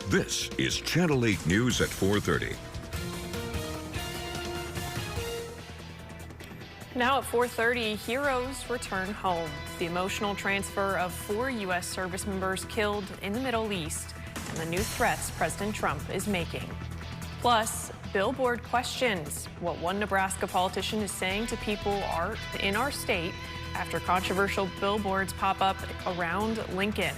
This is Channel 8 News at 4:30. Now at 4:30, heroes return home. The emotional transfer of 4 U.S. service members killed in the Middle East and the new threats President Trump is making. Plus, billboard questions, what one Nebraska politician is saying to people in our state after controversial billboards pop up around Lincoln.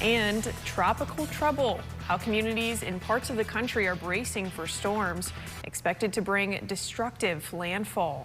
And tropical trouble, how communities in parts of the country are bracing for storms expected to bring destructive landfall.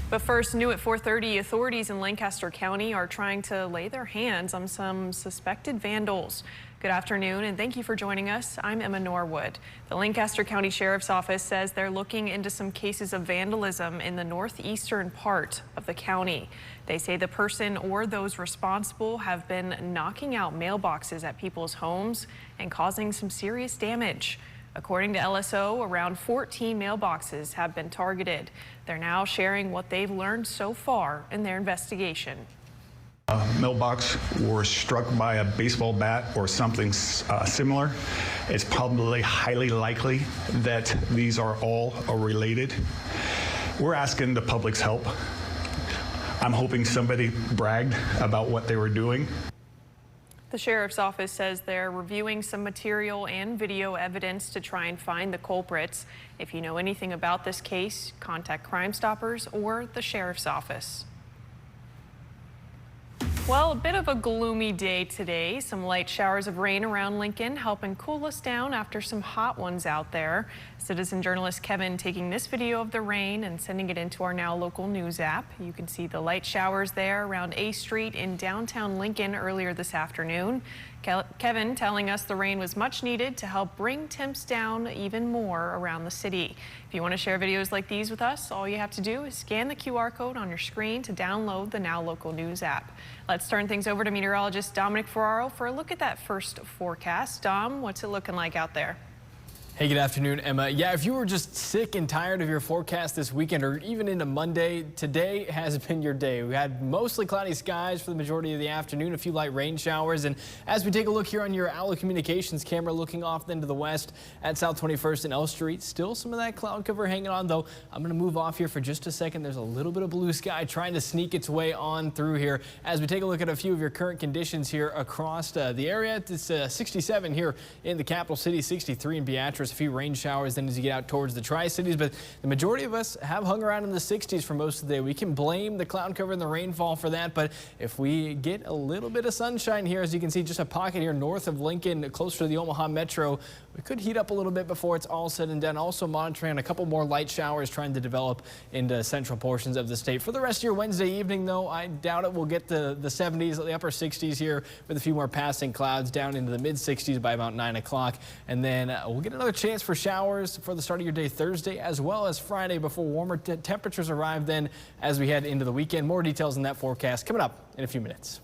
But first, new at 4:30, authorities in Lancaster County are trying to lay their hands on some suspected vandals. Good afternoon, and thank you for joining us. I'm Emma Norwood. The Lancaster County Sheriff's Office says they're looking into some cases of vandalism in the northeastern part of the county. They say the person or those responsible have been knocking out mailboxes at people's homes and causing some serious damage. According to LSO, around 14 mailboxes have been targeted. They're now sharing what they've learned so far in their investigation. A mailbox was struck by a baseball bat or something similar. It's probably highly likely that these are all related. We're asking the public's help. I'm hoping somebody bragged about what they were doing. The Sheriff's Office says they're reviewing some material and video evidence to try and find the culprits. If you know anything about this case, contact Crime Stoppers or the Sheriff's Office. Well, a bit of a gloomy day today. Some light showers of rain around Lincoln helping cool us down after some hot ones out there. Citizen journalist Kevin taking this video of the rain and sending it into our Now Local News app. You can see the light showers there around A Street in downtown Lincoln earlier this afternoon. Kevin telling us the rain was much needed to help bring temps down even more around the city. If you want to share videos like these with us, all you have to do is scan the QR code on your screen to download the Now Local News app. Let's turn things over to meteorologist Dominic Ferraro for a look at that first forecast. Dom, what's it looking like out there? Hey, good afternoon, Emma. Yeah, if you were just sick and tired of your forecast this weekend or even into Monday, today has been your day. We had mostly cloudy skies for the majority of the afternoon, a few light rain showers. And as we take a look here on your Allo Communications camera looking off then to the west at South 21st and L Street, still some of that cloud cover hanging on, though. I'm going to move off here for just a second. There's a little bit of blue sky trying to sneak its way on through here as we take a look at a few of your current conditions here across the area. It's 67 here in the capital city, 63 in Beatrice. A few rain showers then as you get out towards the Tri-Cities, but the majority of us have hung around in the 60s for most of the day. We can blame the cloud cover and the rainfall for that, but if we get a little bit of sunshine here, as you can see, just a pocket here north of Lincoln, closer to the Omaha Metro, we could heat up a little bit before it's all said and done. Also monitoring a couple more light showers trying to develop into central portions of the state. For the rest of your Wednesday evening, though, I doubt it will get the 70s, the upper 60s here with a few more passing clouds down into the mid 60s by about 9 o'clock. And then we'll get another chance for showers for the start of your day Thursday as well as Friday before warmer temperatures arrive then as we head into the weekend. More details in that forecast coming up in a few minutes.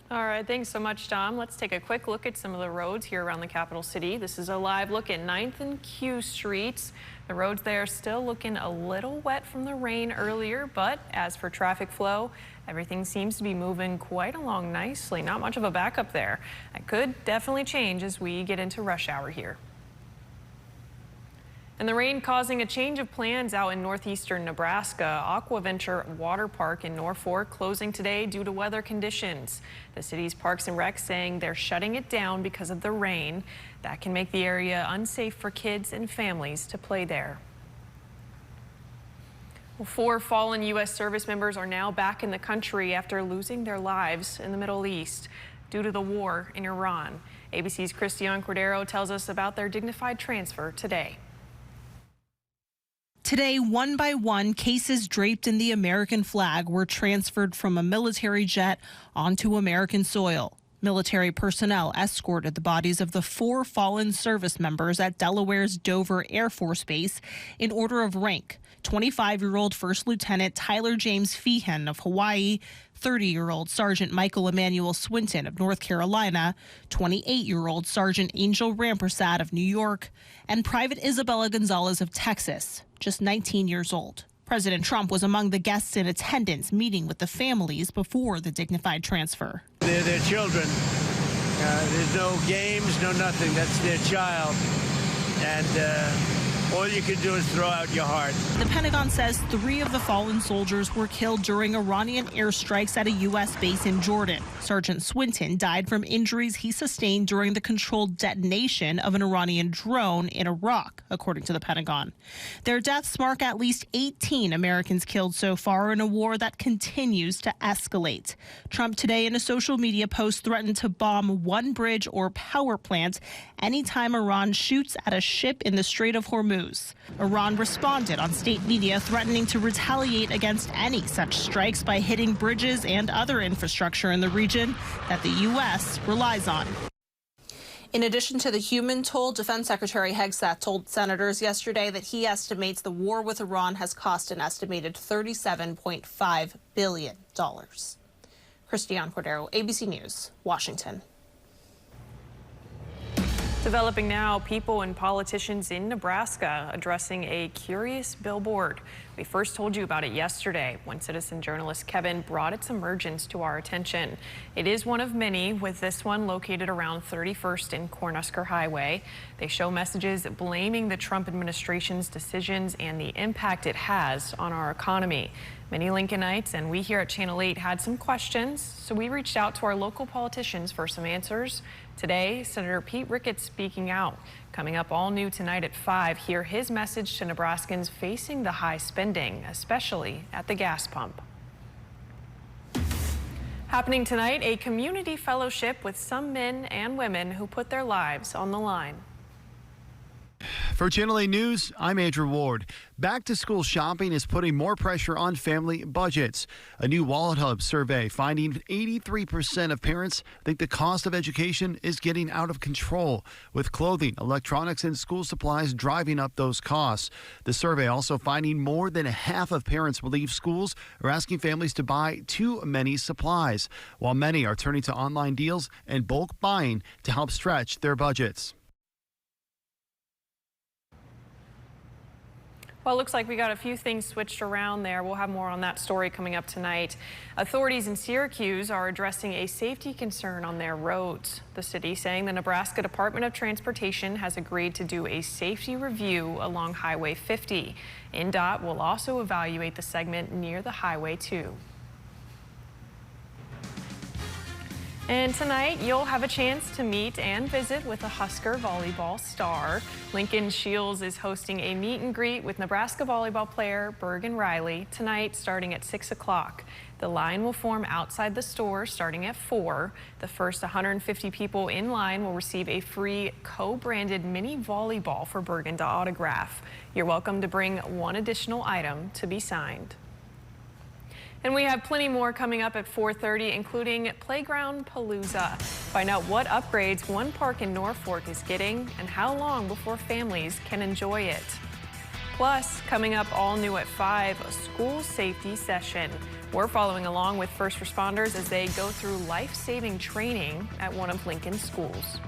All right, thanks so much, Tom. Let's take a quick look at some of the roads here around the capital city. This is a live look at 9th and Q Streets. The roads there still looking a little wet from the rain earlier, but as for traffic flow, everything seems to be moving quite along nicely. Not much of a backup there. That could definitely change as we get into rush hour here. And the rain causing a change of plans out in northeastern Nebraska. Aquaventure Water Park in Norfolk closing today due to weather conditions. The city's Parks and Rec saying they're shutting it down because of the rain. That can make the area unsafe for kids and families to play there. Well, 4 fallen U.S. service members are now back in the country after losing their lives in the Middle East due to the war in Iran. ABC's Christian Cordero tells us about their dignified transfer today. Today, one by one, cases draped in the American flag were transferred from a military jet onto American soil. Military personnel escorted the bodies of the 4 fallen service members at Delaware's Dover Air Force Base in order of rank. 25-year-old First Lieutenant Tyler James Feehan of Hawaii, 30-year-old Sergeant Michael Emmanuel Swinton of North Carolina, 28-year-old Sergeant Angel Rampersad of New York, and Private Isabella Gonzalez of Texas, just 19 years old. President Trump was among the guests in attendance meeting with the families before the dignified transfer. They're children, There's no games, no nothing. That's their child. And all you can do is throw out your heart. The Pentagon says 3 of the fallen soldiers were killed during Iranian airstrikes at a U.S. base in Jordan. Sergeant Swinton died from injuries he sustained during the controlled detonation of an Iranian drone in Iraq, according to the Pentagon. Their deaths mark at least 18 Americans killed so far in a war that continues to escalate. Trump today in a social media post threatened to bomb one bridge or power plant anytime Iran shoots at a ship in the Strait of Hormuz. Iran responded on state media threatening to retaliate against any such strikes by hitting bridges and other infrastructure in the region that the U.S. relies on. In addition to the human toll, Defense Secretary Hegseth told senators yesterday that he estimates the war with Iran has cost an estimated $37.5 billion. Christiane Cordero, ABC News, Washington. Developing now, people and politicians in Nebraska addressing a curious billboard. We first told you about it yesterday when citizen journalist Kevin brought its emergence to our attention. It is one of many, with this one located around 31st and Cornhusker Highway. They show messages blaming the Trump administration's decisions and the impact it has on our economy. Many Lincolnites and we here at Channel 8 had some questions, so we reached out to our local politicians for some answers. Today, Senator Pete Ricketts speaking out. Coming up all new tonight at 5, hear his message to Nebraskans facing the high spending, especially at the gas pump. Happening tonight, a community fellowship with some men and women who put their lives on the line. For Channel 8 News, I'm Andrew Ward. Back to school shopping is putting more pressure on family budgets. A new Wallet Hub survey finding 83% of parents think the cost of education is getting out of control, with clothing, electronics, and school supplies driving up those costs. The survey also finding more than half of parents believe schools are asking families to buy too many supplies, while many are turning to online deals and bulk buying to help stretch their budgets. Well, it looks like we got a few things switched around there. We'll have more on that story coming up tonight. Authorities in Syracuse are addressing a safety concern on their roads. The city saying the Nebraska Department of Transportation has agreed to do a safety review along Highway 50. NDOT will also evaluate the segment near the highway too. And tonight, you'll have a chance to meet and visit with a Husker volleyball star. Lincoln Shields is hosting a meet and greet with Nebraska volleyball player Bergen Riley tonight starting at 6 o'clock. The line will form outside the store starting at 4. The first 150 people in line will receive a free co-branded mini volleyball for Bergen to autograph. You're welcome to bring one additional item to be signed. And we have plenty more coming up at 4:30, including Playground Palooza. Find out what upgrades one park in Norfolk is getting and how long before families can enjoy it. Plus, coming up all new at 5, a school safety session. We're following along with first responders as they go through life-saving training at one of Lincoln's schools.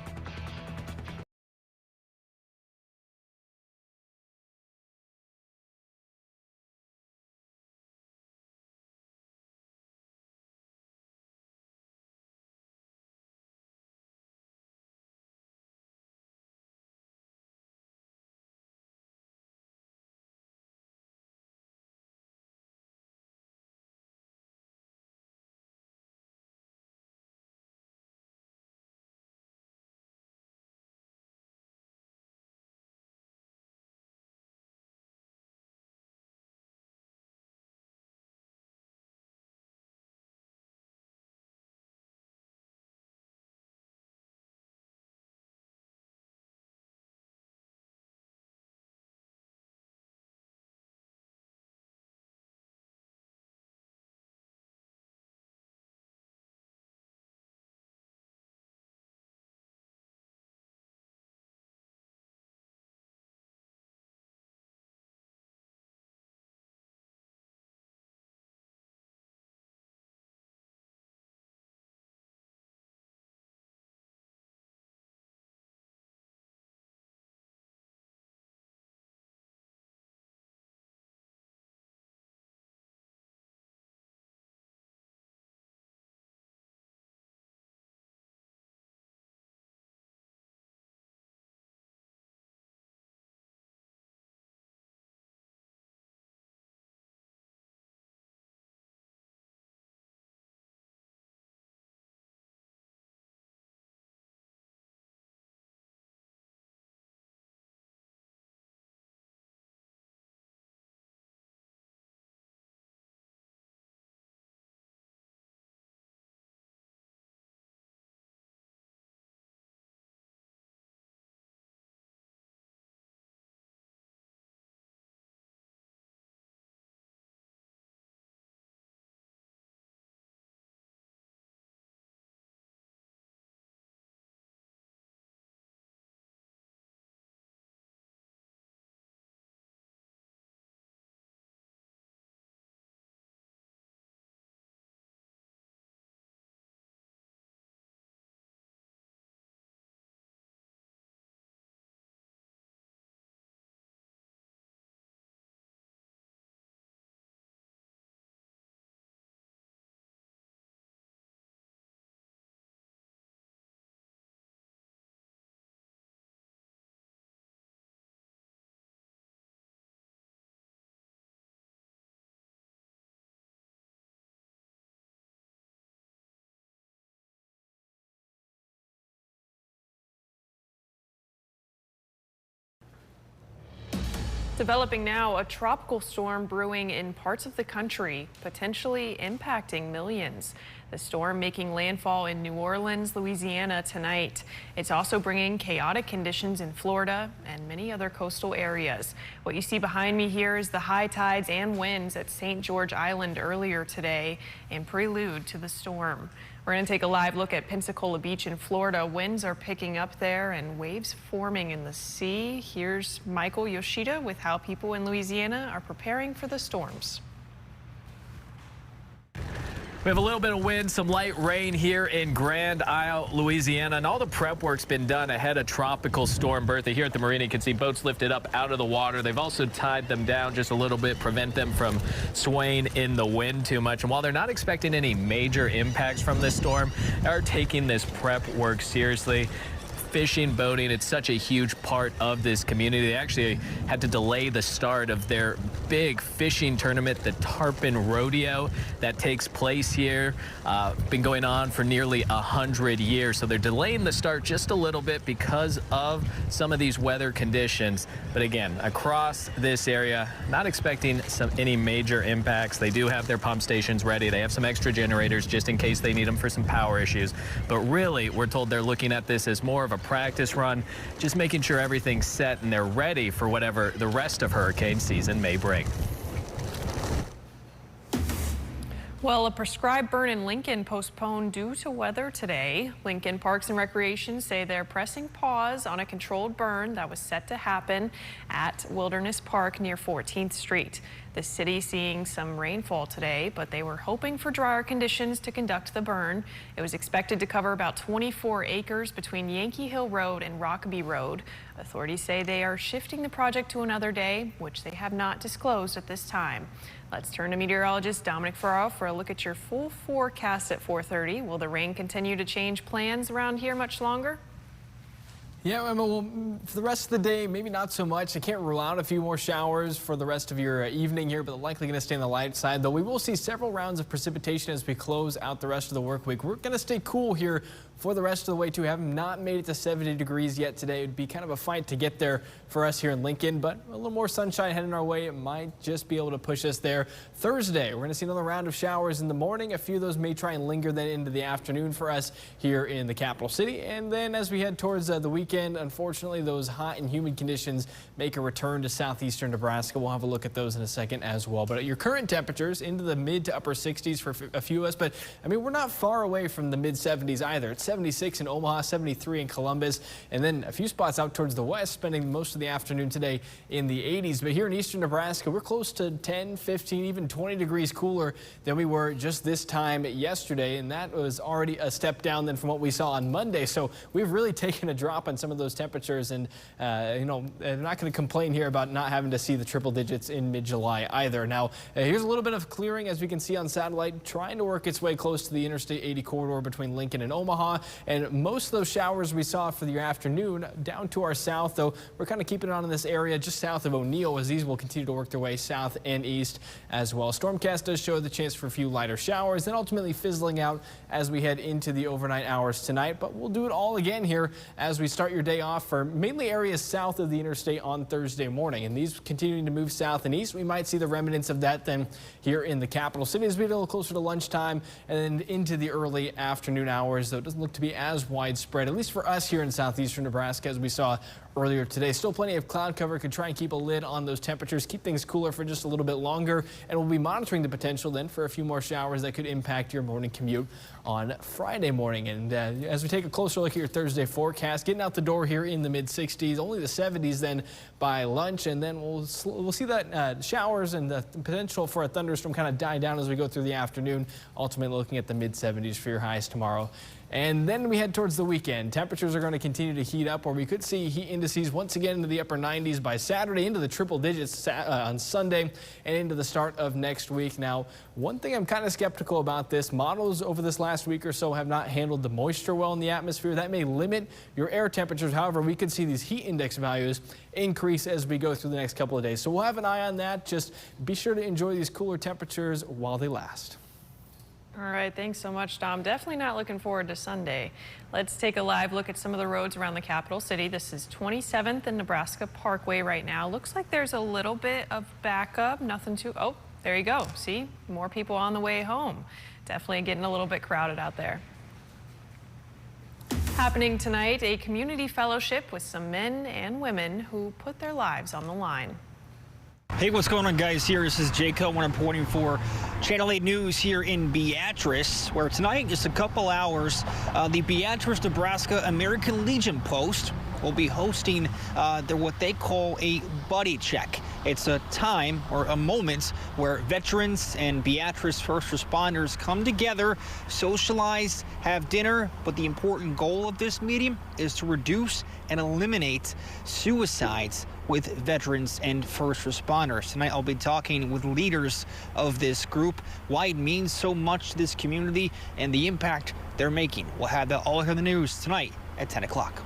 Developing now, a tropical storm brewing in parts of the country, potentially impacting millions. The storm making landfall in New Orleans, Louisiana tonight. It's also bringing chaotic conditions in Florida and many other coastal areas. What you see behind me here is the high tides and winds at St. George Island earlier today in prelude to the storm. We're going to take a live look at Pensacola Beach in Florida. Winds are picking up there and waves forming in the sea. Here's Michael Yoshida with how people in Louisiana are preparing for the storms. We have a little bit of wind, some light rain here in Grand Isle, Louisiana, and all the prep work's been done ahead of Tropical Storm Bertha. Here at the marina, you can see boats lifted up out of the water. They've also tied them down just a little bit, prevent them from swaying in the wind too much. And while they're not expecting any major impacts from this storm, they are taking this prep work seriously. Fishing, boating, it's such a huge part of this community. They actually had to delay the start of their big fishing tournament, the Tarpon Rodeo, that takes place here. Been going on for nearly 100 years. So they're delaying the start just a little bit because of some of these weather conditions. But again, across this area, not expecting any major impacts. They do have their pump stations ready. They have some extra generators just in case they need them for some power issues. But really, we're told they're looking at this as more of a practice run, just making sure everything's set and they're ready for whatever the rest of hurricane season may bring. Well, a prescribed burn in Lincoln postponed due to weather today. Lincoln Parks and Recreation say they're pressing pause on a controlled burn that was set to happen at Wilderness Park near 14th Street. The city seeing some rainfall today, but they were hoping for drier conditions to conduct the burn. It was expected to cover about 24 acres between Yankee Hill Road and Rockaby Road. Authorities say they are shifting the project to another day, which they have not disclosed at this time. Let's turn to meteorologist Dominic Ferraro for a look at your full forecast at 4:30. Will the rain continue to change plans around here much longer? Yeah, Emma, well, for the rest of the day, maybe not so much. I can't rule out a few more showers for the rest of your evening here, but they're likely going to stay on the light side, though we will see several rounds of precipitation as we close out the rest of the work week. We're going to stay cool here for the rest of the way, too. We have not made it to 70 degrees yet today. It would be kind of a fight to get there for us here in Lincoln, but a little more sunshine heading our way. It might just be able to push us there. Thursday, we're going to see another round of showers in the morning. A few of those may try and linger then into the afternoon for us here in the capital city. And then as we head towards the weekend, unfortunately, those hot and humid conditions make a return to southeastern Nebraska. We'll have a look at those in a second as well. But your current temperatures into the mid to upper 60s for a few of us. But I mean, we're not far away from the mid 70s either. It's 76 in Omaha, 73 in Columbus, and then a few spots out towards the west, spending most of the afternoon today in the 80s. But here in eastern Nebraska, we're close to 10, 15, even 20 degrees cooler than we were just this time yesterday, and that was already a step down than from what we saw on Monday. So we've really taken a drop on some of those temperatures, and you know, I'm not going to complain here about not having to see the triple digits in mid-July either. Now, here's a little bit of clearing, as we can see on satellite, trying to work its way close to the Interstate 80 corridor between Lincoln and Omaha, and most of those showers we saw for the afternoon down to our south, though we're kind of keeping it on in this area just south of O'Neill, as these will continue to work their way south and east as well. Stormcast does show the chance for a few lighter showers, then ultimately fizzling out as we head into the overnight hours tonight. But we'll do it all again here as we start your day off for mainly areas south of the interstate on Thursday morning. And these continuing to move south and east, we might see the remnants of that then here in the capital city as we get a little closer to lunchtime and then into the early afternoon hours, though it doesn't look to be as widespread, at least for us here in southeastern Nebraska, as we saw earlier today. Still plenty of cloud cover. Could try and keep a lid on those temperatures, keep things cooler for just a little bit longer, and we'll be monitoring the potential then for a few more showers that could impact your morning commute on Friday morning. And as we take a closer look at your Thursday forecast, getting out the door here in the mid 60s, only the 70s then by lunch, and then we'll see that showers and the potential for a thunderstorm kind of die down as we go through the afternoon, ultimately looking at the mid 70s for your highs tomorrow. And then we head towards the weekend. Temperatures are going to continue to heat up, where we could see heat indices once again into the upper 90s by Saturday, into the triple digits on Sunday, and into the start of next week. Now, one thing I'm kind of skeptical about this, models over this last week or so have not handled the moisture well in the atmosphere. That may limit your air temperatures. However, we could see these heat index values increase as we go through the next couple of days. So we'll have an eye on that. Just be sure to enjoy these cooler temperatures while they last. All right, thanks so much, Dom. Definitely not looking forward to Sunday. Let's take a live look at some of the roads around the capital city. This is 27th and Nebraska Parkway right now. Looks like there's a little bit of backup, nothing too, oh, there you go. See, more people on the way home. Definitely getting a little bit crowded out there. Happening tonight, a community fellowship with some men and women who put their lives on the line. Hey, what's going on, guys? Here, this is Jake Cohen reporting for Channel 8 News here in Beatrice, where tonight, just a couple hours, the Beatrice, Nebraska American Legion Post will be hosting what they call a buddy check. It's a time or a moment where veterans and Beatrice first responders come together, socialize, have dinner, but the important goal of this meeting is to reduce and eliminate suicides with veterans and first responders. Tonight I'll be talking with leaders of this group, why it means so much to this community and the impact they're making. We'll have that all here in the news tonight at 10 o'clock.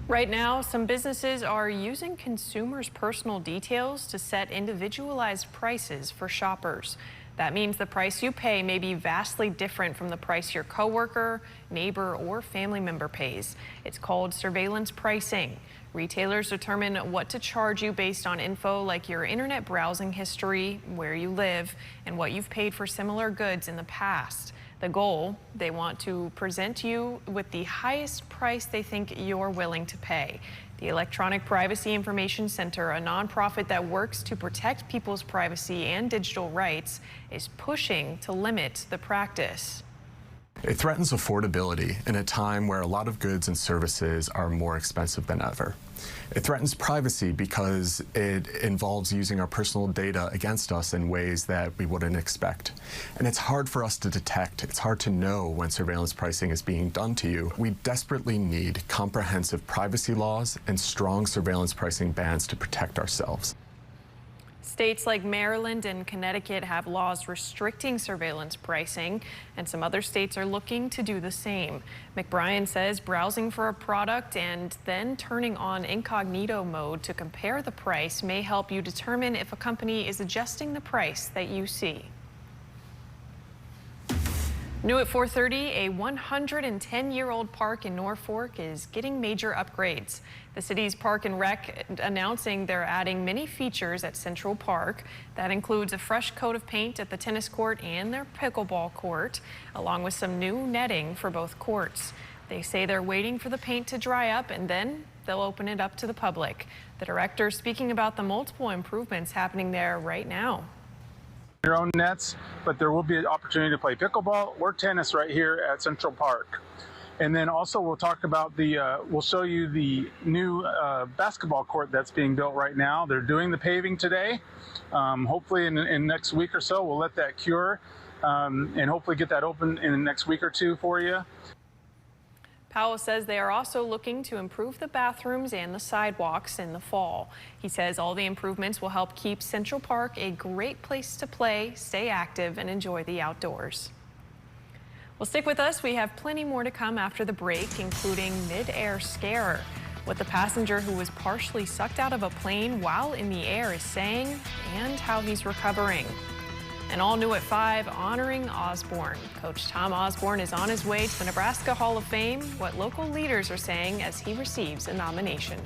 Right now, some businesses are using consumers' personal details to set individualized prices for shoppers. That means the price you pay may be vastly different from the price your coworker, neighbor, or family member pays. It's called surveillance pricing. Retailers determine what to charge you based on info like your internet browsing history, where you live, and what you've paid for similar goods in the past. The goal, they want to present you with the highest price they think you're willing to pay. The Electronic Privacy Information Center, a nonprofit that works to protect people's privacy and digital rights, is pushing to limit the practice. It threatens affordability in a time where a lot of goods and services are more expensive than ever. It threatens privacy because it involves using our personal data against us in ways that we wouldn't expect. And it's hard for us to detect. It's hard to know when surveillance pricing is being done to you. We desperately need comprehensive privacy laws and strong surveillance pricing bans to protect ourselves. States like Maryland and Connecticut have laws restricting surveillance pricing, and some other states are looking to do the same. McBrien says browsing for a product and then turning on incognito mode to compare the price may help you determine if a company is adjusting the price that you see. New at 4:30, a 110-year-old park in Norfolk is getting major upgrades. The city's Park and Rec announcing they're adding many features at Central Park. That includes a fresh coat of paint at the tennis court and their pickleball court, along with some new netting for both courts. They say they're waiting for the paint to dry up and then they'll open it up to the public. The director speaking about the multiple improvements happening there right now. Your own nets, but there will be an opportunity to play pickleball or tennis right here at Central Park. And then also we'll talk about we'll show you the new basketball court that's being built right now. They're doing the paving today. Hopefully in next week or so, we'll let that cure and hopefully get that open in the next week or two for you. Powell says they are also looking to improve the bathrooms and the sidewalks in the fall. He says all the improvements will help keep Central Park a great place to play, stay active, and enjoy the outdoors. Well, stick with us. We have plenty more to come after the break, including mid-air scare, what the passenger who was partially sucked out of a plane while in the air is saying, and how he's recovering. And all new at 5, honoring Osborne. Coach Tom Osborne is on his way to the Nebraska Hall of Fame, what local leaders are saying as he receives a nomination.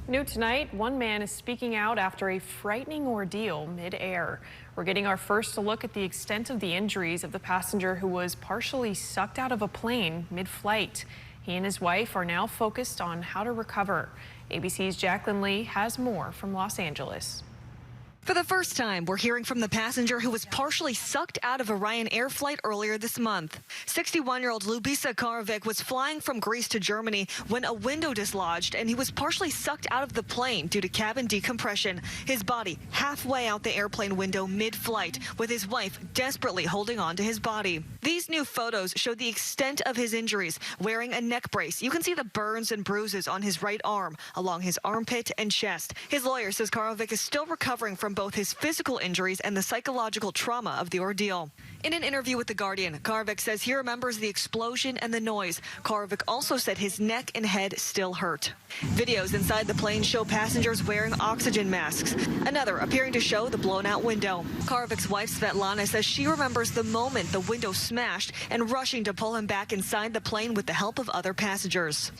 New tonight, one man is speaking out after a frightening ordeal mid-air. We're getting our first look at the extent of the injuries of the passenger who was partially sucked out of a plane mid-flight. He and his wife are now focused on how to recover. ABC's Jacqueline Lee has more from Los Angeles. For the first time, we're hearing from the passenger who was partially sucked out of a Ryanair flight earlier this month. 61-year-old Lubisa Karovic was flying from Greece to Germany when a window dislodged and he was partially sucked out of the plane due to cabin decompression. His body halfway out the airplane window mid-flight, with his wife desperately holding on to his body. These new photos show the extent of his injuries. Wearing a neck brace, you can see the burns and bruises on his right arm, along his armpit and chest. His lawyer says Karovic is still recovering from both his physical injuries and the psychological trauma of the ordeal. In an interview with The Guardian, Karovic says he remembers the explosion and the noise. Karovic also said his neck and head still hurt. Videos inside the plane show passengers wearing oxygen masks. Another appearing to show the blown out window. Karovic's wife Svetlana says she remembers the moment the window smashed and rushing to pull him back inside the plane with the help of other passengers.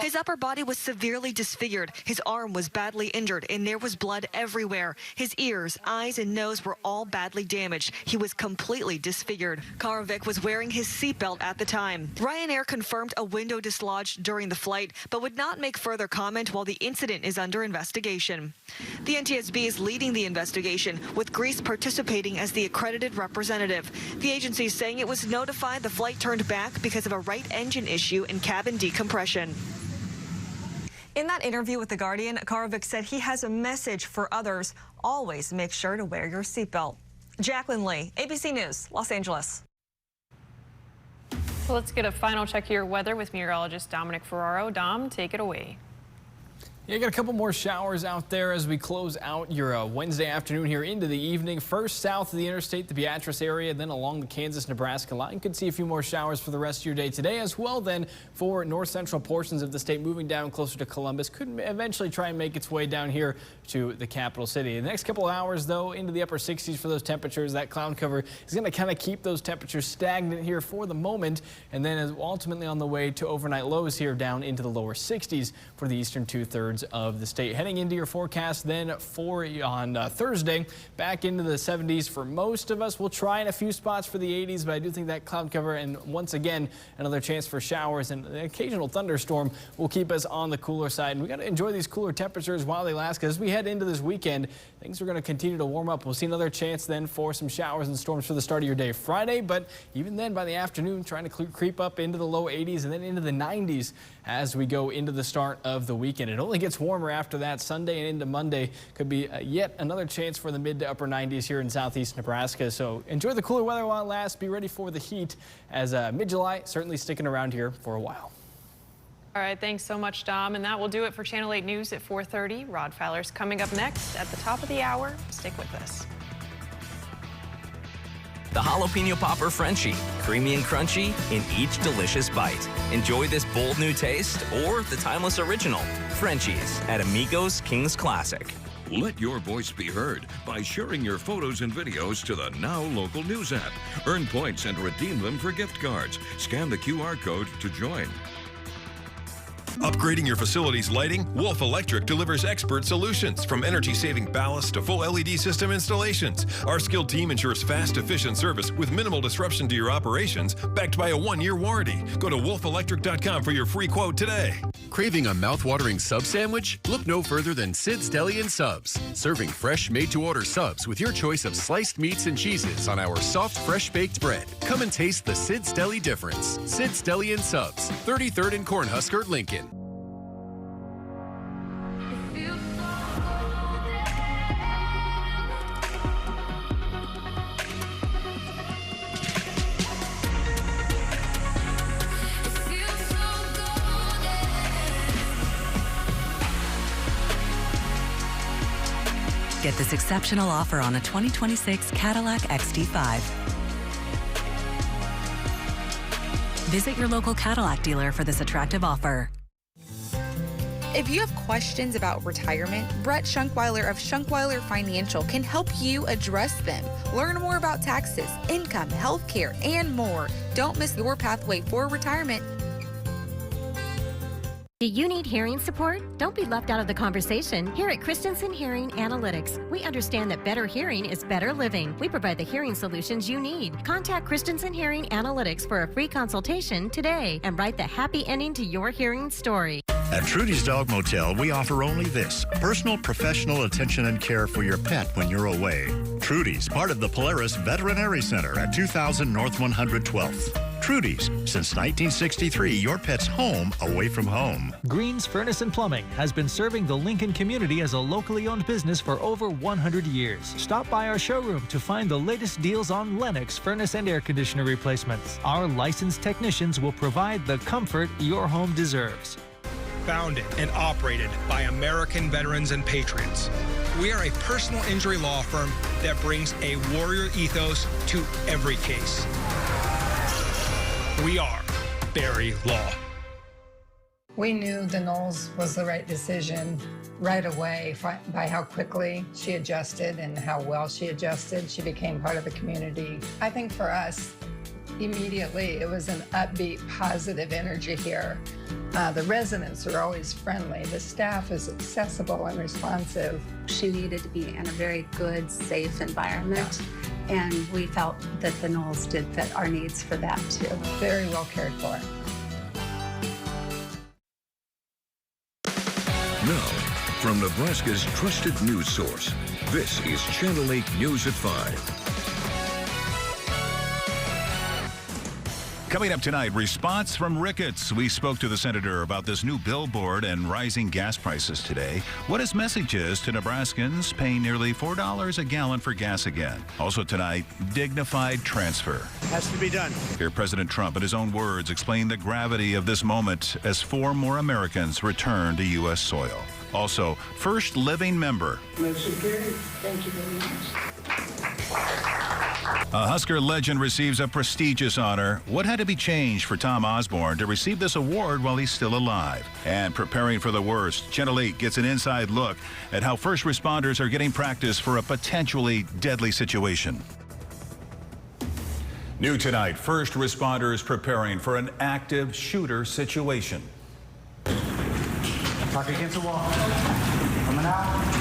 His upper body was severely disfigured. His arm was badly injured and there was blood everywhere. His ears, eyes, and nose were all badly damaged. He was completely disfigured. Karovic was wearing his seatbelt at the time. Ryanair confirmed a window dislodged during the flight, but would not make further comment while the incident is under investigation. The NTSB is leading the investigation, with Greece participating as the accredited representative. The agency is saying it was notified the flight turned back because of a right engine issue and cabin decompression. In that interview with The Guardian, Karovic said he has a message for others. Always make sure to wear your seatbelt. Jacqueline Lee, ABC News, Los Angeles. So let's get a final check of your weather with meteorologist Dominic Ferraro. Dom, take it away. Yeah, you got a couple more showers out there as we close out your Wednesday afternoon here into the evening. First south of the interstate, the Beatrice area, then along the Kansas-Nebraska line. Could see a few more showers for the rest of your day today as well. Then for north central portions of the state, moving down closer to Columbus, could eventually try and make its way down here to the capital city. The next couple of hours, though, into the upper 60s for those temperatures. That cloud cover is going to kind of keep those temperatures stagnant here for the moment, and then is ultimately on the way to overnight lows here down into the lower 60s for the eastern two-thirds of the state. Heading into your forecast then for on Thursday, back into the 70s for most of us. We'll try in a few spots for the 80s, but I do think that cloud cover and once again another chance for showers and an occasional thunderstorm will keep us on the cooler side. And we got to enjoy these cooler temperatures while they last, because as we head into this weekend, things are going to continue to warm up. We'll see another chance then for some showers and storms for the start of your day Friday, but even then by the afternoon, trying to creep up into the low 80s and then into the 90s as we go into the start of the weekend. It only gets warmer after that. Sunday and into Monday could be yet another chance for the mid to upper 90s here in southeast Nebraska. So enjoy the cooler weather while it lasts. Be ready for the heat, as mid-July certainly sticking around here for a while. All right, thanks so much, Dom. And that will do it for Channel 8 News at 4:30. Rod Fowler's coming up next at the top of the hour. Stick with us. The Jalapeno Popper Frenchie, creamy and crunchy in each delicious bite. Enjoy this bold new taste or the timeless original. Frenchies at Amigos King's Classic. Let your voice be heard by sharing your photos and videos to the Now Local News app. Earn points and redeem them for gift cards. Scan the QR code to join. Upgrading your facility's lighting? Wolf Electric delivers expert solutions, from energy-saving ballast to full LED system installations. Our skilled team ensures fast, efficient service with minimal disruption to your operations, backed by a 1-year warranty. Go to wolfelectric.com for your free quote today. Craving a mouth-watering sub sandwich? Look no further than Sid's Deli and Subs, serving fresh, made-to-order subs with your choice of sliced meats and cheeses on our soft, fresh-baked bread. Come and taste the Sid's Deli difference. Sid's Deli and Subs, 33rd and Cornhusker, Lincoln. Get this exceptional offer on a 2026 Cadillac XT5. Visit your local Cadillac dealer for this attractive offer. If you have questions about retirement, Brett Schunkweiler of Schunkweiler Financial can help you address them. Learn more about taxes, income, healthcare, and more. Don't miss your pathway for retirement. Do you need hearing support? Don't be left out of the conversation. Here at Christensen Hearing Analytics, we understand that better hearing is better living. We provide the hearing solutions you need. Contact Christensen Hearing Analytics for a free consultation today and write the happy ending to your hearing story. At Trudy's Dog Motel, we offer only this: personal professional attention and care for your pet when you're away. Trudy's, part of the Polaris Veterinary Center at 2000 North 112th. Trudy's, since 1963, your pet's home away from home. Green's Furnace and Plumbing has been serving the Lincoln community as a locally owned business for over 100 years. Stop by our showroom to find the latest deals on Lennox furnace and air conditioner replacements. Our licensed technicians will provide the comfort your home deserves. Founded and operated by American veterans and patriots, we are a personal injury law firm that brings a warrior ethos to every case. We are Barry Law. We knew the Knowles was the right decision right away by how quickly she adjusted and how well she adjusted. She became part of the community. I think for us, immediately, it was an upbeat, positive energy here. The residents are always friendly. The staff is accessible and responsive. She needed to be in a very good, safe environment. And we felt that the Knowles did fit our needs for that too. Very well cared for. Now, from Nebraska's trusted news source, this is Channel 8 News at 5. Coming up tonight, response from Ricketts. We spoke to the senator about this new billboard and rising gas prices today. What his message is to Nebraskans paying nearly $4 a gallon for gas again. Also tonight, dignified transfer. Has to be done. Here, President Trump, in his own words, explained the gravity of this moment as 4 more Americans return to U.S. soil. Also, first living member. Motion carried. Thank you very much. A Husker legend receives a prestigious honor. What had to be changed for Tom Osborne to receive this award while he's still alive? And preparing for the worst, Channel 8 gets an inside look at how first responders are getting practice for a potentially deadly situation. New tonight, first responders preparing for an active shooter situation. Talk against the wall. Coming out.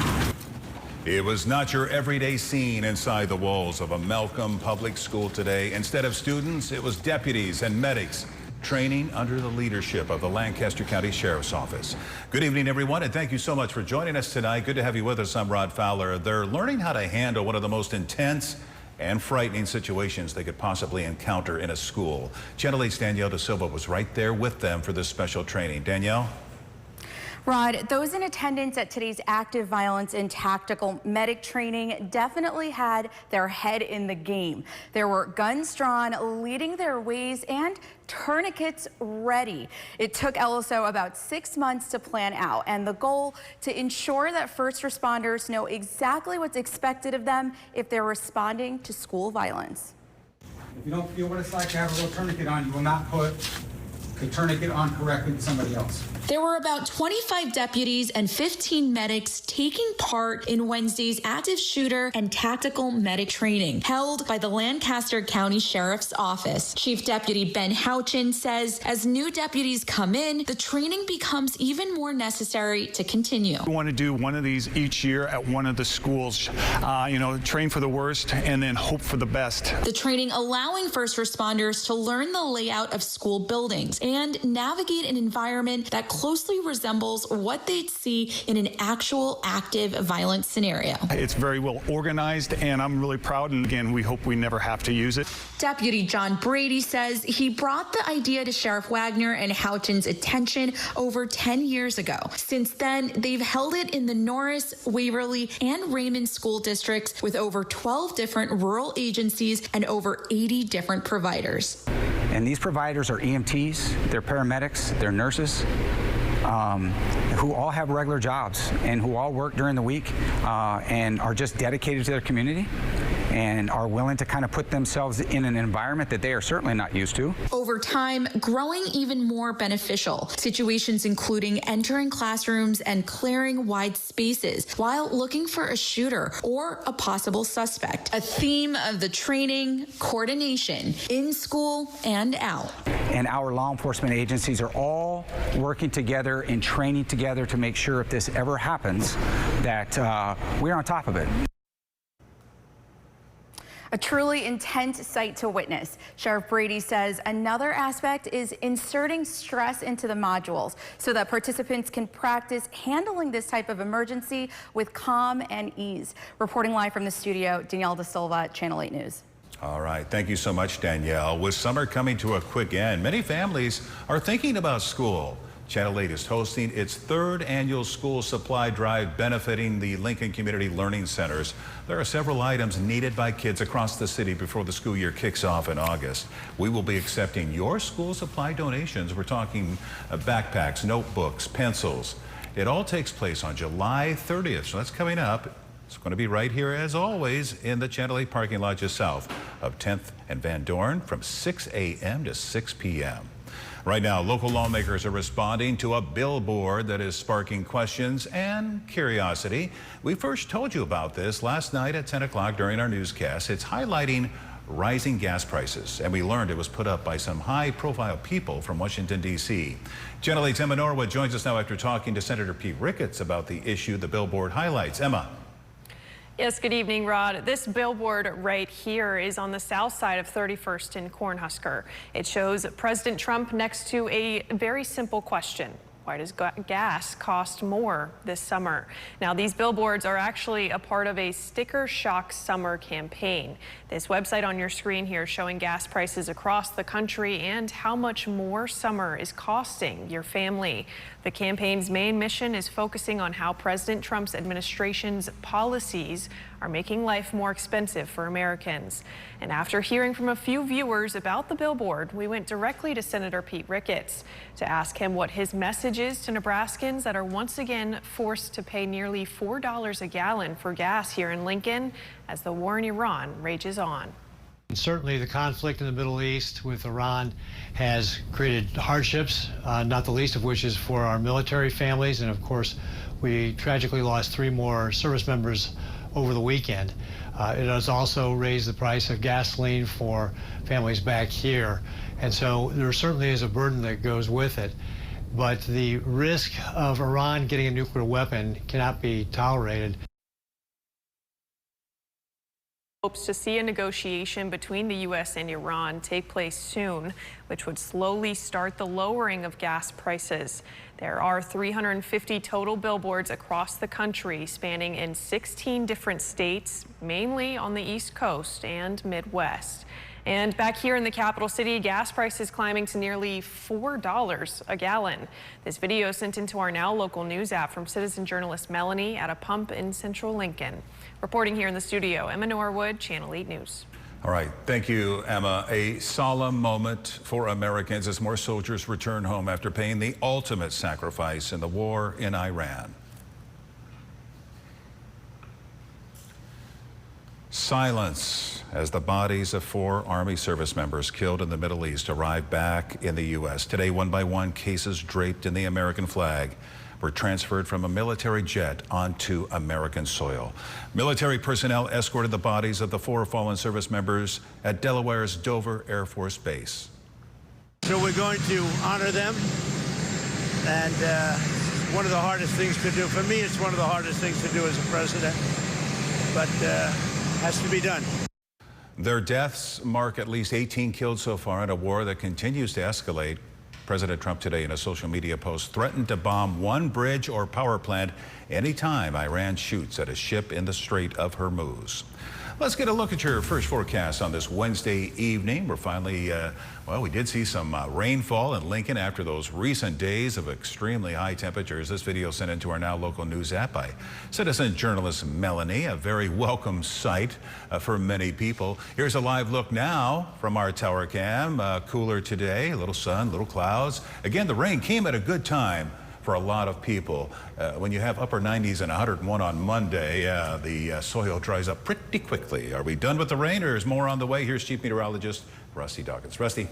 It was not your everyday scene inside the walls of a Malcolm public school today. Instead of students, it was deputies and medics training under the leadership of the Lancaster County Sheriff's Office. Good evening, everyone, and thank you so much for joining us tonight. Good to have you with us. I'm Rod Fowler. They're learning how to handle one of the most intense and frightening situations they could possibly encounter in a school. Channel 8's Danielle De Silva was right there with them for this special training. Danielle? Rod, those in attendance at today's active violence and tactical medic training definitely had their head in the game. There were guns drawn, leading their ways, and tourniquets ready. It took LSO about 6 months to plan out, and the goal to ensure that first responders know exactly what's expected of them if they're responding to school violence. If you don't feel what it's like to have a little tourniquet on, you will not put the tourniquet on correctly to somebody else. There were about 25 deputies and 15 medics taking part in Wednesday's active shooter and tactical medic training held by the Lancaster County Sheriff's Office. Chief Deputy Ben Houchin says as new deputies come in, the training becomes even more necessary to continue. We want to do one of these each year at one of the schools, train for the worst and then hope for the best. The training allowing first responders to learn the layout of school buildings and navigate an environment that closely resembles what they'd see in an actual active violence scenario. It's very well organized, and I'm really proud, and again, we hope we never have to use it. Deputy John Brady says he brought the idea to Sheriff Wagner and Houchin's attention over 10 years ago. Since then, they've held it in the Norris, Waverly, and Raymond school districts with over 12 different rural agencies and over 80 different providers. And these providers are EMTs, they're paramedics, they're nurses, who all have regular jobs and who all work during the week and are just dedicated to their community. and are willing to kind of put themselves in an environment that they are certainly not used to. Over time, growing even more beneficial. Situations including entering classrooms and clearing wide spaces while looking for a shooter or a possible suspect. A theme of the training, coordination, in school and out. And our law enforcement agencies are all working together and training together to make sure if this ever happens that we're on top of it. A truly intense sight to witness. Sheriff Brady says another aspect is inserting stress into the modules so that participants can practice handling this type of emergency with calm and ease. Reporting live from the studio, Danielle De Silva, Channel 8 News. All right. Thank you so much, Danielle. With summer coming to a quick end, many families are thinking about school. Channel 8 is hosting its third annual school supply drive benefiting the Lincoln Community Learning Centers. There are several items needed by kids across the city before the school year kicks off in August. We will be accepting your school supply donations. We're talking backpacks, notebooks, pencils. It all takes place on July 30th, so that's coming up. It's going to be right here, as always, in the Channel 8 parking lot just south of 10th and Van Dorn from 6 a.m. to 6 p.m. Right now, local lawmakers are responding to a billboard that is sparking questions and curiosity. We first told you about this last night at 10 o'clock during our newscast. It's highlighting rising gas prices, and we learned it was put up by some high-profile people from Washington, D.C. Channel 8's Emma Norwood joins us now after talking to Senator Pete Ricketts about the issue the billboard highlights. Emma. Yes, good evening, Rod. This billboard right here is on the south side of 31st and Cornhusker. It shows President Trump next to a very simple question. Why does gas cost more this summer? Now, these billboards are actually a part of a Sticker Shock Summer campaign. This website on your screen here showing gas prices across the country and how much more summer is costing your family. The campaign's main mission is focusing on how President Trump's administration's policies are making life more expensive for Americans. And after hearing from a few viewers about the billboard, we went directly to Senator Pete Ricketts to ask him what his message is to Nebraskans that are once again forced to pay nearly $4 a gallon for gas here in Lincoln as the war in Iran rages on. And certainly the conflict in the Middle East with Iran has created hardships, not the least of which is for our military families. And of course, we tragically lost 3 more service members over the weekend. It has also raised the price of gasoline for families back here. And so there certainly is a burden that goes with it. But the risk of Iran getting a nuclear weapon cannot be tolerated. Hopes to see a negotiation between the U.S. and Iran take place soon, which would slowly start the lowering of gas prices. There are 350 total billboards across the country spanning in 16 different states, mainly on the East Coast and Midwest. And back here in the capital city, gas prices climbing to nearly $4 a gallon. This video sent into our Now Local News app from citizen journalist Melanie at a pump in central Lincoln. Reporting here in the studio, Emma Norwood, Channel 8 News. All right. Thank you, Emma. A solemn moment for Americans as more soldiers return home after paying the ultimate sacrifice in the war in Iran. Silence as the bodies of 4 Army service members killed in the Middle East arrive back in the U.S. Today, one by one, cases draped in the American flag were transferred from a military jet onto American soil. Military personnel escorted the bodies of the 4 fallen service members at Delaware's Dover Air Force Base. So we're going to honor them, and one of the hardest things to do. For me, it's one of the hardest things to do as a president, but has to be done. Their deaths mark at least 18 killed so far in a war that continues to escalate. President Trump today in a social media post threatened to bomb one bridge or power plant anytime Iran shoots at a ship in the Strait of Hormuz. Let's get a look at your first forecast on this Wednesday evening. We're finally, well, we did see some rainfall in Lincoln after those recent days of extremely high temperatures. This video sent into our Now Local News app by citizen journalist Melanie, a very welcome sight for many people. Here's a live look now from our tower cam. Cooler today, a little sun, little clouds. Again, the rain came at a good time for a lot of people. When you have upper 90s and 101 on Monday, the soil dries up pretty quickly. Are we done with the rain, or is more on the way? Here's Chief Meteorologist Rusty Dawkins. Rusty.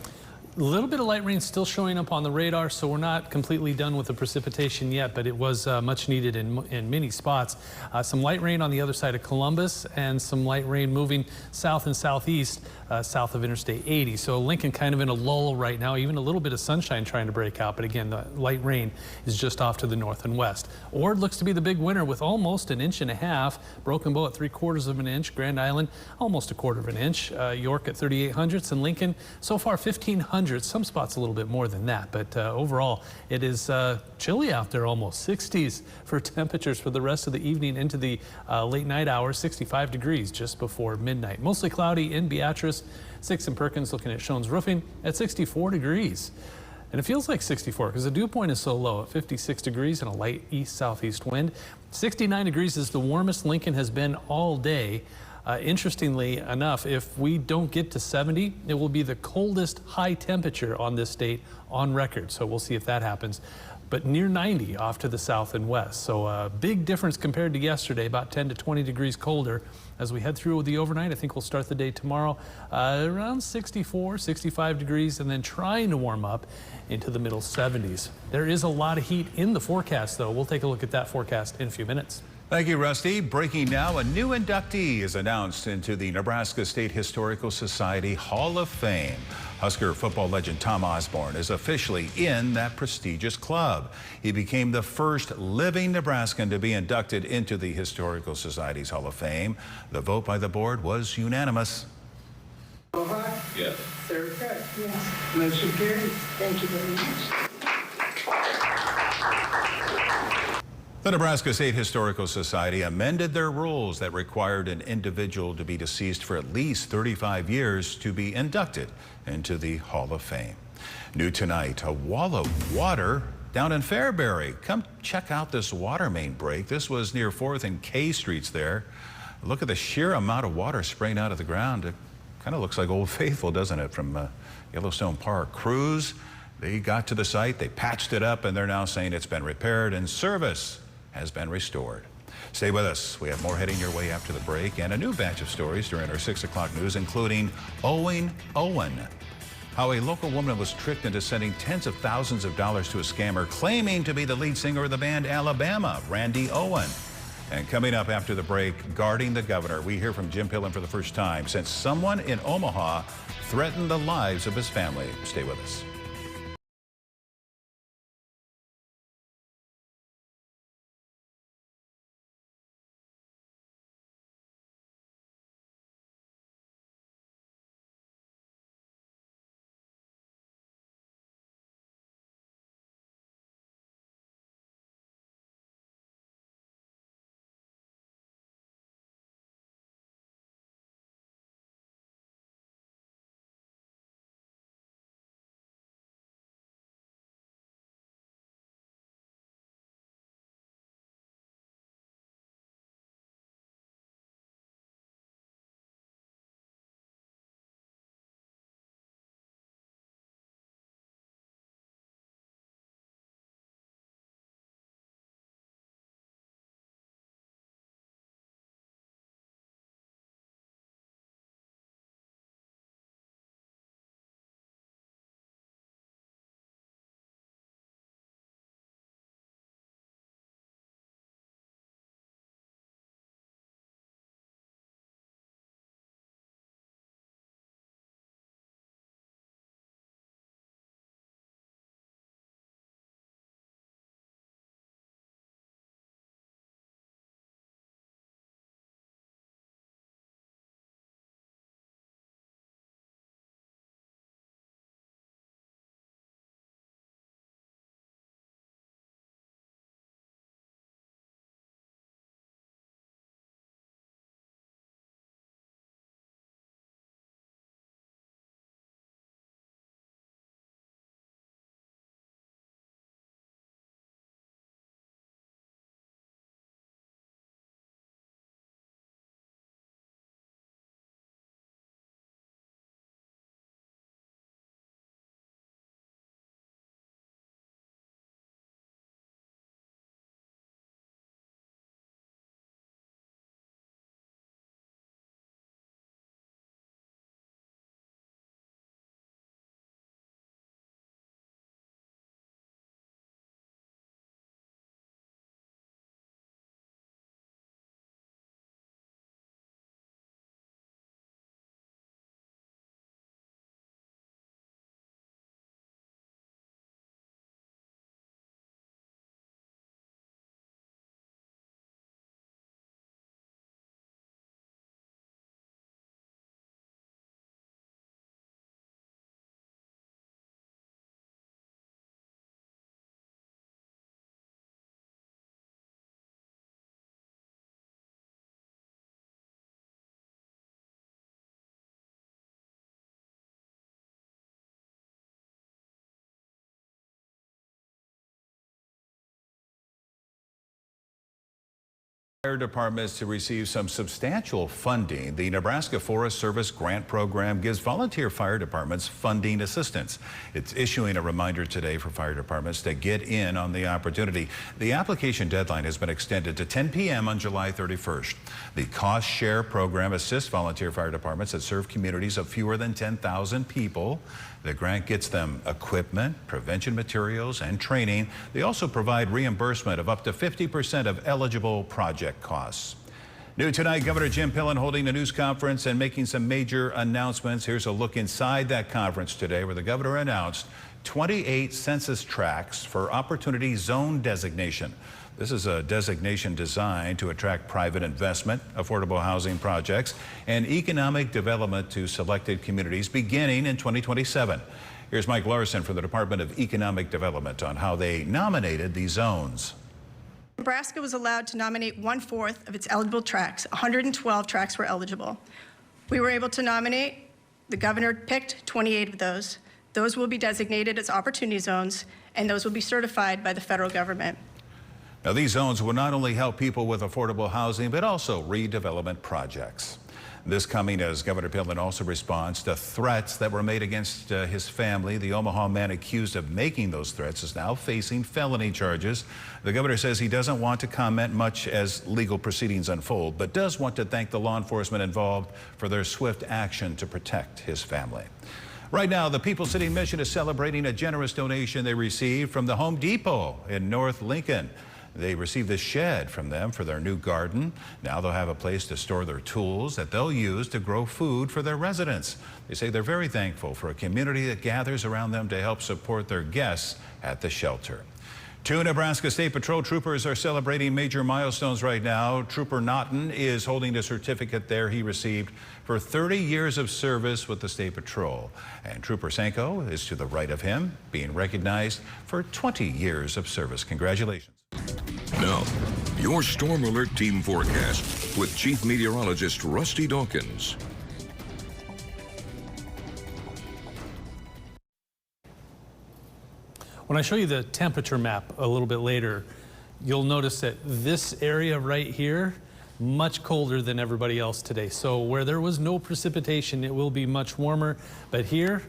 A little bit of light rain still showing up on the radar, so we're not completely done with the precipitation yet, but it was much needed in many spots. Some light rain on the other side of Columbus and some light rain moving south and southeast south of Interstate 80. So Lincoln kind of in a lull right now, even a little bit of sunshine trying to break out, but again, the light rain is just off to the north and west. Ord looks to be the big winner with almost 1.5 inches. Broken Bow at 3/4 of an inch. Grand Island almost 1/4 of an inch. York at 3/800, and Lincoln so far 1,500. Some spots a little bit more than that, but overall it is chilly out there, almost 60s for temperatures for the rest of the evening into the late night hours. 65 degrees just before midnight. Mostly cloudy in Beatrice. 6 in Perkins, looking at Shones Roofing at 64 degrees. And it feels like 64 because the dew point is so low at 56 degrees and a light east-southeast wind. 69 degrees is the warmest Lincoln has been all day. Interestingly enough, if we don't get to 70, it will be the coldest high temperature on this state on record. So we'll see if that happens. But near 90 off to the south and west. So a big difference compared to yesterday, about 10 to 20 degrees colder. As we head through the overnight, I think we'll start the day tomorrow around 64, 65 degrees, and then trying to warm up into the middle 70s. There is a lot of heat in the forecast, though. We'll take a look at that forecast in a few minutes. Thank you, Rusty. Breaking now, a new inductee is announced into the Nebraska State Historical Society Hall of Fame. Husker football legend Tom Osborne is officially in that prestigious club. He became the first living Nebraskan to be inducted into the Historical Society's Hall of Fame. The vote by the board was unanimous. Yes. Sarah Peck. Yes. Motion carried. Thank you very much. The Nebraska State Historical Society amended their rules that required an individual to be deceased for at least 35 years to be inducted into the Hall of Fame. New tonight, a wall of water down in Fairbury. Come check out this water main break. This was near 4th and K Streets there. Look at the sheer amount of water spraying out of the ground. It kind of looks like Old Faithful, doesn't it, from Yellowstone Park. Crews, they got to the site, they patched it up, and they're now saying it's been repaired and service has been restored. Stay with us. We have more heading your way after the break and a new batch of stories during our 6 o'clock news, including Owing Owen. How a local woman was tricked into sending tens of thousands of dollars to a scammer claiming to be the lead singer of the band Alabama, Randy Owen. And coming up after the break, guarding the governor. We hear from Jim Pillen for the first time since someone in Omaha threatened the lives of his family. Stay with us. Fire departments to receive some substantial funding. The Nebraska Forest Service grant program gives volunteer fire departments funding assistance. It's issuing a reminder today for fire departments to get in on the opportunity. The application deadline has been extended to 10 p.m. on July 31st. The cost share program assists volunteer fire departments that serve communities of fewer than 10,000 people. The grant gets them equipment, prevention materials, and training. They also provide reimbursement of up to 50% of eligible project costs. New tonight, Governor Jim Pillen holding a news conference and making some major announcements. Here's a look inside that conference today, where the governor announced 28 census tracts for Opportunity Zone designation. This is a designation designed to attract private investment, affordable housing projects, and economic development to selected communities beginning in 2027. Here's Mike Larson from the Department of Economic Development on how they nominated these zones. Nebraska was allowed to nominate 1/4 of its eligible tracts. 112 tracts were eligible. We were able to nominate, the governor picked 28 of those. Those will be designated as opportunity zones, and those will be certified by the federal government. Now, these zones will not only help people with affordable housing, but also redevelopment projects. This coming as Governor Pillen also responds to threats that were made against his family. The Omaha man accused of making those threats is now facing felony charges. The governor says he doesn't want to comment much as legal proceedings unfold, but does want to thank the law enforcement involved for their swift action to protect his family. Right now, the People City Mission is celebrating a generous donation they received from the Home Depot in North Lincoln. They received a shed from them for their new garden. Now they'll have a place to store their tools that they'll use to grow food for their residents. They say they're very thankful for a community that gathers around them to help support their guests at the shelter. 2 Nebraska State Patrol troopers are celebrating major milestones right now. Trooper Naughton is holding a certificate there he received for 30 years of service with the State Patrol. And Trooper Sanko is to the right of him, being recognized for 20 years of service. Congratulations. Now, your Storm Alert Team forecast with Chief Meteorologist Rusty Dawkins. When I show you the temperature map a little bit later, you'll notice that this area right here, much colder than everybody else today. So where there was no precipitation, it will be much warmer. But here,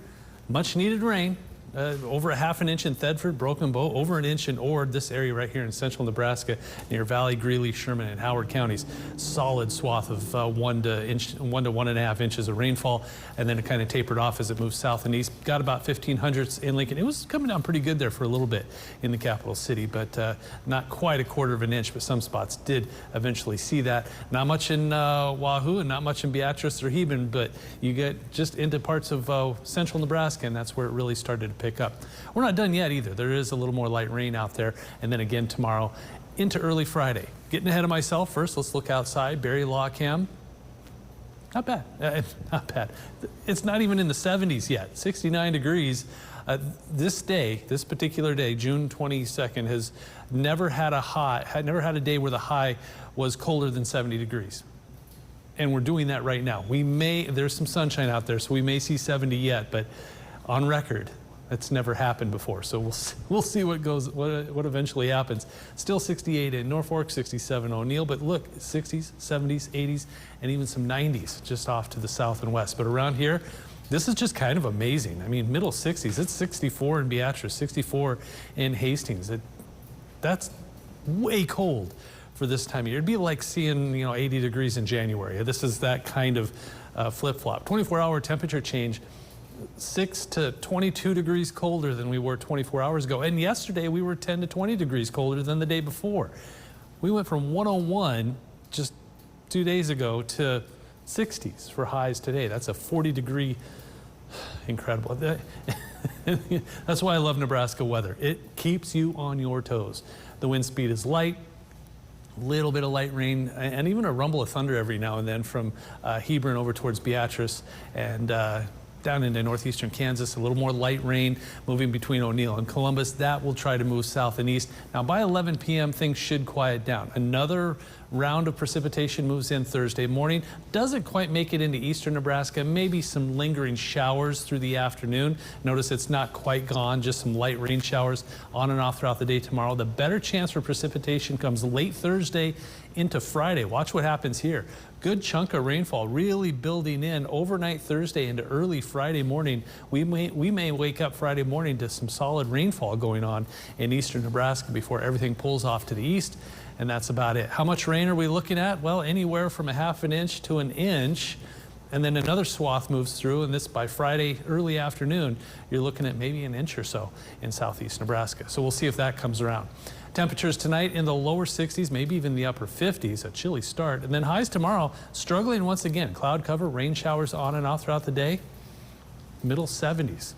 much needed rain. Over a ½ inch in Thedford, Broken Bow, over an inch in Ord, this area right here in central Nebraska near Valley, Greeley, Sherman, and Howard counties. Solid swath of 1 to 1.5 inches of rainfall, and then it kind of tapered off as it moved south and east. Got about 1,500 in Lincoln. It was coming down pretty good there for a little bit in the capital city, but not quite 1/4 of an inch, but some spots did eventually see that. Not much in Wahoo and not much in Beatrice or Heben, but you get just into parts of central Nebraska, and that's where it really started to pick up. We're not done yet either. There is a little more light rain out there, and then again tomorrow into early Friday. Getting ahead of myself first, let's look outside. Barry Lawcam. Not bad. Not bad. It's not even in the 70s yet. 69 degrees. This particular day, June 22nd, has never had a day where the high was colder than 70 degrees. And we're doing that right now. There's some sunshine out there, so we may see 70 yet, but on record, that's never happened before. So we'll see what eventually happens. Still 68 in Norfolk, 67 O'Neill, but look, 60s, 70s, 80s, and even some 90s just off to the south and west. But around here, this is just kind of amazing. I mean, middle 60s. It's 64 in Beatrice, 64 in Hastings. That's way cold for this time of year. It'd be like seeing 80 degrees in January. This is that kind of flip-flop. 24-hour temperature change. 6 to 22 degrees colder than we were 24 hours ago. And yesterday we were 10 to 20 degrees colder than the day before. We went from 101 just 2 days ago to 60s for highs today. That's a 40-degree, incredible. That's why I love Nebraska weather. It keeps you on your toes. The wind speed is light. Little bit of light rain and even a rumble of thunder every now and then from Hebron over towards Beatrice and down into northeastern Kansas. A little more light rain moving between O'Neill and Columbus. That will try to move south and east. Now by 11 p.m. things should quiet down. Another round of precipitation moves in Thursday morning. Doesn't quite make it into eastern Nebraska. Maybe some lingering showers through the afternoon. Notice it's not quite gone, just some light rain showers on and off throughout the day tomorrow. The better chance for precipitation comes late Thursday into Friday. Watch what happens here. Good chunk of rainfall really building in overnight Thursday into early Friday morning. We may wake up Friday morning to some solid rainfall going on in eastern Nebraska before everything pulls off to the east, and that's about it. How much rain are we looking at? Well, anywhere from a half an inch to an inch, and then another swath moves through, and this by Friday early afternoon, you're looking at maybe an inch or so in southeast Nebraska. So we'll see if that comes around. Temperatures tonight in the lower 60s, maybe even the upper 50s, a chilly start. And then highs tomorrow, struggling once again. Cloud cover, rain showers on and off throughout the day. Middle 70s.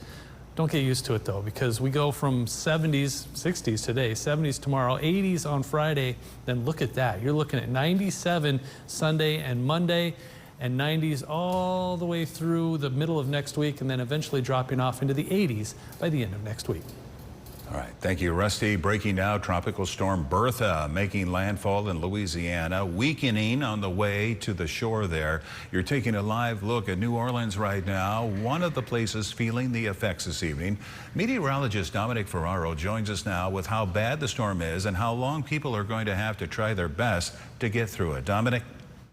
Don't get used to it though, because we go from 70s, 60s today, 70s tomorrow, 80s on Friday. Then look at that. You're looking at 97 Sunday and Monday, and 90s all the way through the middle of next week, and then eventually dropping off into the 80s by the end of next week. All right, thank you, Rusty. Breaking now, Tropical Storm Bertha making landfall in Louisiana, weakening on the way to the shore there. You're taking a live look at New Orleans right now, one of the places feeling the effects this evening. Meteorologist Dominic Ferraro joins us now with how bad the storm is and how long people are going to have to try their best to get through it. Dominic?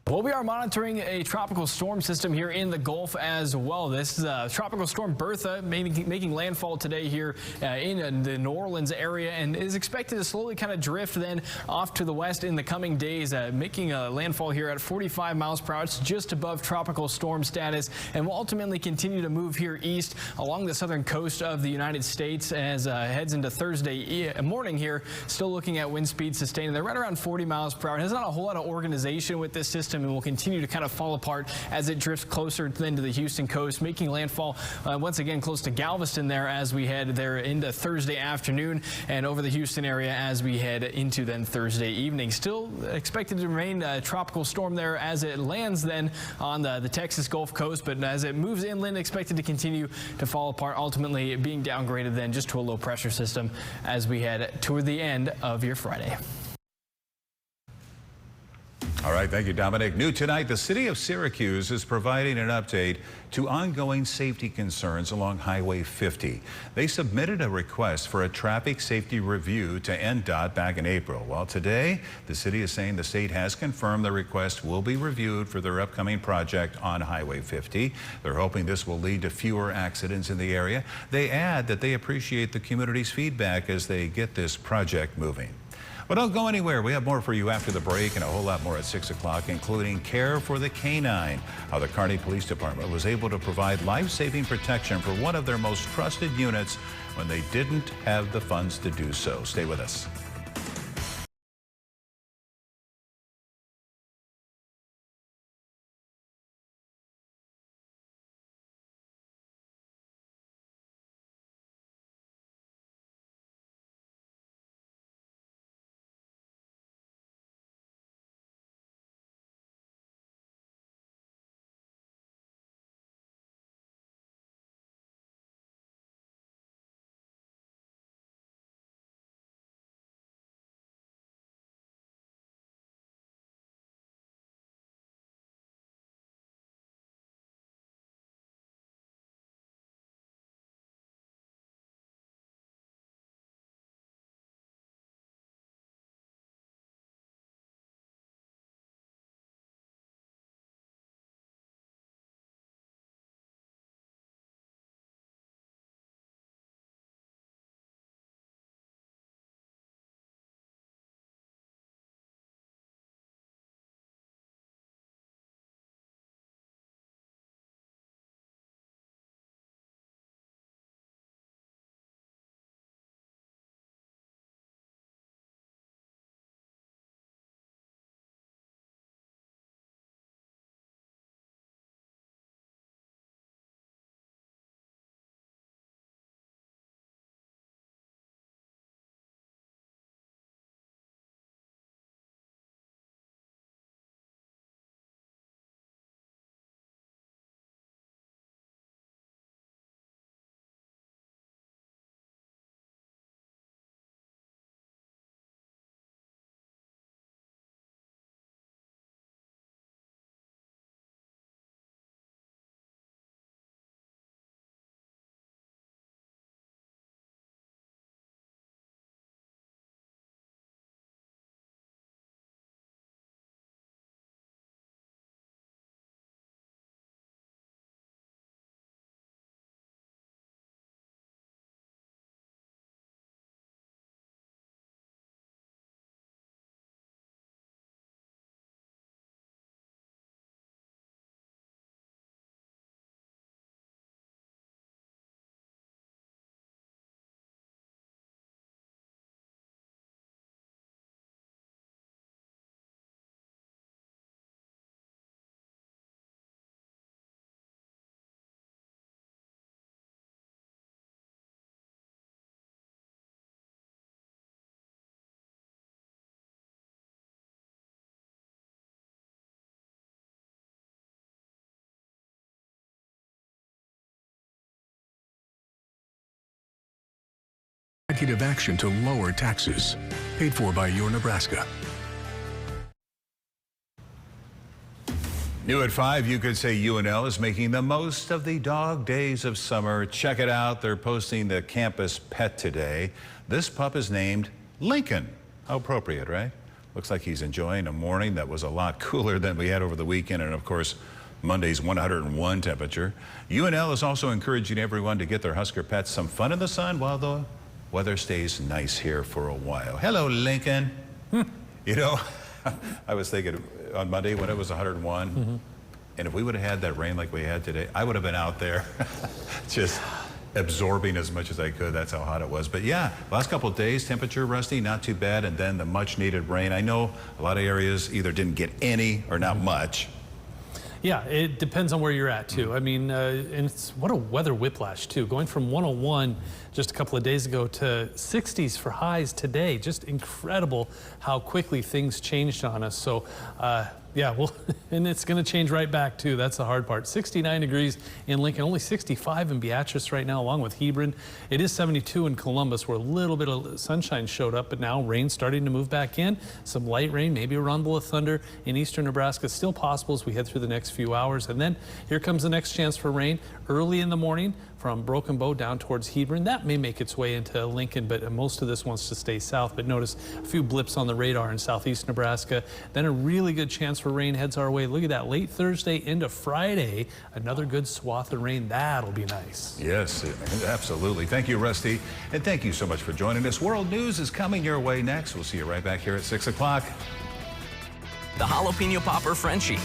Well, we are monitoring a tropical storm system here in the Gulf as well. This is Tropical Storm Bertha making landfall today here in the New Orleans area, and is expected to slowly kind of drift then off to the west in the coming days, making a landfall here at 45 miles per hour. It's just above tropical storm status, and will ultimately continue to move here east along the southern coast of the United States as heads into Thursday morning here. Still looking at wind speeds sustaining. They're right around 40 miles per hour. There's not a whole lot of organization with this system, and will continue to kind of fall apart as it drifts closer then to the Houston coast, making landfall once again close to Galveston there as we head there into Thursday afternoon, and over the Houston area as we head into then Thursday evening. Still expected to remain a tropical storm there as it lands then on the Texas Gulf Coast, but as it moves inland, expected to continue to fall apart, ultimately being downgraded then just to a low pressure system as we head toward the end of your Friday. All right, thank you, Dominic. New tonight, the city of Syracuse is providing an update to ongoing safety concerns along Highway 50. They submitted a request for a traffic safety review to NDOT back in April. Well, today, the city is saying the state has confirmed the request will be reviewed for their upcoming project on Highway 50. They're hoping this will lead to fewer accidents in the area. They add that they appreciate the community's feedback as they get this project moving. But don't go anywhere. We have more for you after the break and a whole lot more at 6 o'clock, including care for the canine, how the Kearney Police Department was able to provide life-saving protection for one of their most trusted units when they didn't have the funds to do so. Stay with us. executive action to lower taxes. Paid for by your Nebraska. New at 5, you could say UNL is making the most of the dog days of summer. Check it out. They're posting the campus pet today. This pup is named Lincoln. How appropriate, right? Looks like he's enjoying a morning that was a lot cooler than we had over the weekend, and of course, Monday's 101 temperature. UNL is also encouraging everyone to get their Husker pets some fun in the sun while the weather stays nice here for a while. Hello, Lincoln. You know, I was thinking on Monday when it was 101, and if we would have had that rain like we had today, I would have been out there just absorbing as much as I could. That's how hot it was. But yeah, last couple of days, temperature, Rusty, not too bad, and then the much needed rain. I know a lot of areas either didn't get any or not much. Yeah, it depends on where you're at, too. I mean, and what a weather whiplash, too. Going from 101 just a couple of days ago to 60s for highs today. Just incredible how quickly things changed on us. So, yeah, well, and it's going to change right back, too. That's the hard part. 69 degrees in Lincoln, only 65 in Beatrice right now, along with Hebron. It is 72 in Columbus, where a little bit of sunshine showed up, but now rain's starting to move back in. Some light rain, maybe a rumble of thunder in eastern Nebraska. Still possible as we head through the next few hours. And then here comes the next chance for rain early in the morning from Broken Bow down towards Hebron. That may make its way into Lincoln, but most of this wants to stay south. But notice a few blips on the radar in southeast Nebraska. Then a really good chance for rain heads our way. Look at that, late Thursday into Friday. Another good swath of rain. That'll be nice. Yes, absolutely. Thank you, Rusty. And thank you so much for joining us. World News is coming your way next. We'll see you right back here at 6 o'clock. The Jalapeno Popper Frenchie.